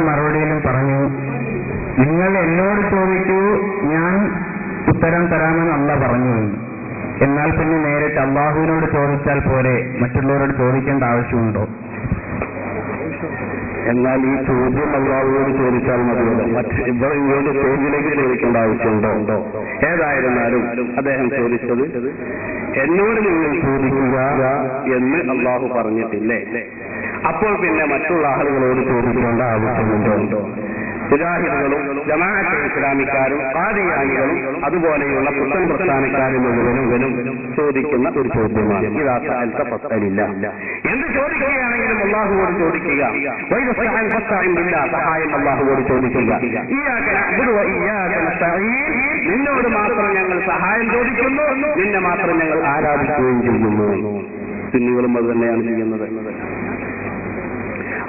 മറുപടിയിലും പറഞ്ഞു, നിങ്ങൾ എന്നോട് ചോദിക്കൂ, ഞാൻ ഉത്തരം തരാമെന്ന് അല്ലാഹ് പറഞ്ഞു. എന്നാൽ പിന്നെ നേരിട്ട് അള്ളാഹുവിനോട് ചോദിച്ചാൽ പോരെ, മറ്റുള്ളവരോട് ചോദിക്കേണ്ട ആവശ്യമുണ്ടോ? എന്നാൽ ഈ ചോദ്യം അള്ളാഹുവോട് ചോദിച്ചാൽ മതിയല്ലോ, ഇങ്ങോട്ട് സ്റ്റേജിലേക്ക് ചോദിക്കേണ്ട ആവശ്യമുണ്ടോ? ഏതായിരുന്നാലും അദ്ദേഹം ചോദിച്ചത് എന്നോട് നിങ്ങൾ ചോദിക്കുക എന്ന് അള്ളാഹു പറഞ്ഞിട്ടില്ലേ, അപ്പോൾ പിന്നെ മറ്റുള്ള ആളുകളോട് ചോദിക്കേണ്ട ആവശ്യമുണ്ടോ? മുജാഹിദുകളും ജമാഅത്തെ ഇസ്ലാമിക്കാരും ഖാദിയാനികളും അതുപോലെയുള്ള പുത്തൻ പ്രസ്ഥാനക്കാരും മുഴുവനും ചോദിക്കുന്ന ഒരു ചോദ്യമാണ്. ഇതാ സഅൽത ഫസ്അലില്ല. എന്ത് ചോദിക്കുകയാണെങ്കിലും അല്ലാഹുവോട് ചോദിക്കുക. സഹായം അല്ലാഹുവോട് ചോദിക്കുക. ഇയ്യാക നഅ്ബുദു വ ഇയ്യാക നസ്തഈൻ. നിന്നോട് മാത്രം ഞങ്ങൾ സഹായം ചോദിക്കുന്നു, നിന്നെ മാത്രം ഞങ്ങൾ ആരാധിക്കുകയും ചെയ്യുന്നു. സുന്നികളും അത് തന്നെയാണ് ചെയ്യുന്നത്.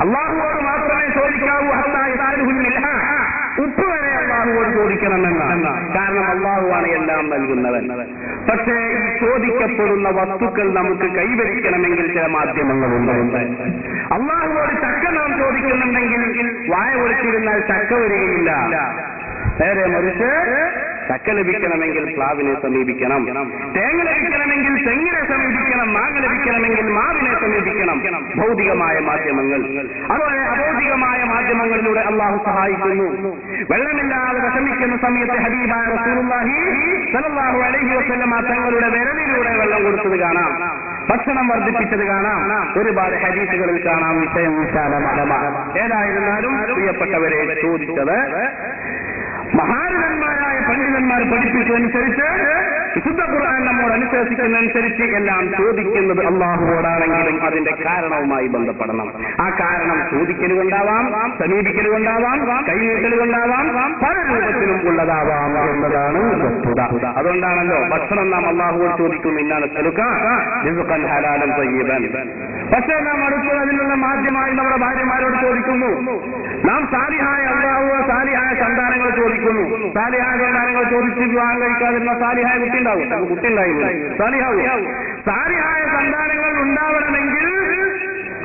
അള്ളാഹുവോട് മാത്രമേ ചോദിക്കാവൂ. ഉപ്പ് വരെ അള്ളാഹുവോട് ചോദിക്കണമെന്നാണ്. കാരണം അള്ളാഹുവാണ് എല്ലാം നൽകുന്നവൻ. പക്ഷേ ഈ ചോദിക്കപ്പെടുന്ന വസ്തുക്കൾ നമുക്ക് കൈവരിക്കണമെങ്കിൽ ചില മാധ്യമങ്ങളുണ്ട്. അള്ളാഹുവോട് ചക്ക നാം ചോദിക്കുന്നുണ്ടെങ്കിൽ വായ ഒളിച്ചിരുന്നാൽ ചക്ക വരികയില്ല. നേരെ മറിച്ച് ചക്ക ലഭിക്കണമെങ്കിൽ പ്ലാവിനെ സമീപിക്കണം, തേങ്ങ ലഭിക്കണമെങ്കിൽ തെങ്ങിനെ സമീപിക്കണം, മാങ്ങ ലഭിക്കണമെങ്കിൽ മാവിനെ സമീപിക്കണം. ഭൗതികമായ മാധ്യമങ്ങൾ, അതുപോലെ അഭൗതികമായ മാധ്യമങ്ങളിലൂടെ അള്ളാഹു സഹായിക്കുന്നു. വെള്ളമില്ലാതെ വിഷമിക്കുന്ന സമയത്ത് ഹബീബായ റസൂലുള്ളാഹി സ്വല്ലല്ലാഹു അലൈഹി വസല്ലം തങ്ങളുടെ വിരലിലൂടെ വെള്ളം കൊടുത്തത് കാണാം, ഭക്ഷണം വർദ്ധിപ്പിച്ചത് കാണാം, ഒരുപാട് ഹദീസുകളിൽ കാണാം. വിഷയം വിശാലമാണ്. ഏതായിരുന്നാലും പ്രിയപ്പെട്ടവരെ, ചോദിച്ചത് മഹാരഥന്മാരായ പണ്ഡിതന്മാർ പഠിപ്പിച്ചതനുസരിച്ച്, വിശുദ്ധ ഖുർആൻ നമ്മോട് അനുശാസിക്കുന്നതനുസരിച്ച് എല്ലാം ചോദിക്കുന്നത് അള്ളാഹുവോടാണെങ്കിലും അതിന്റെ കാരണവുമായി ബന്ധപ്പെടണം. ആ കാരണം ചോദിക്കലുകൊണ്ടാവാം, സമീപിക്കലുകൊണ്ടാവാം, കൈനീട്ടലുകൊണ്ടാവാം, പല രൂപത്തിലും ഉള്ളതാവാം എന്നതാണ് വസ്തുത. അതുകൊണ്ടാണല്ലോ ഭക്ഷണം നാം അള്ളാഹുവോട് ചോദിക്കുന്നു, ഇന്നാണ് റിസ്ഖൻ ഹലാലൻ തയ്യിബൻ. പക്ഷേ നാം അടുത്തത് അതിനുള്ള മാധ്യമായി നമ്മുടെ ഭാര്യമാരോട് ചോദിക്കുന്നു. നാം സാലിഹായ അള്ളാഹുവോ സാലിഹായ സന്താനങ്ങൾ ചോദിക്കുന്നു. സാലിഹായ സന്താനങ്ങൾ ചോദിച്ച് വിവാഹം കഴിക്കാതിരുന്ന സാലിഹായ കുട്ടി ഉണ്ടാവും, കുട്ടി ഉണ്ടായില്ല, സാലിഹാവും. സാലിഹായ സന്താനങ്ങൾ ഉണ്ടാവണമെങ്കിൽ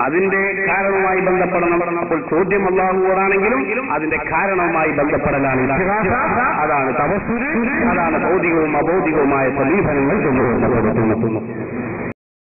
അതിന്റെ കാരണവുമായി ബന്ധപ്പെടണം. അപ്പോൾ ചോദ്യം അല്ലാഹുവോടാണെങ്കിലും അതിന്റെ കാരണവുമായി ബന്ധപ്പെടലാണ്. അതാണ് തവസ്സുൽ, അതാണ് ഭൗതികവും അഭൗതികവുമായ സമീപനങ്ങൾ കൊണ്ടുവരപ്പെടുത്തുന്നത്.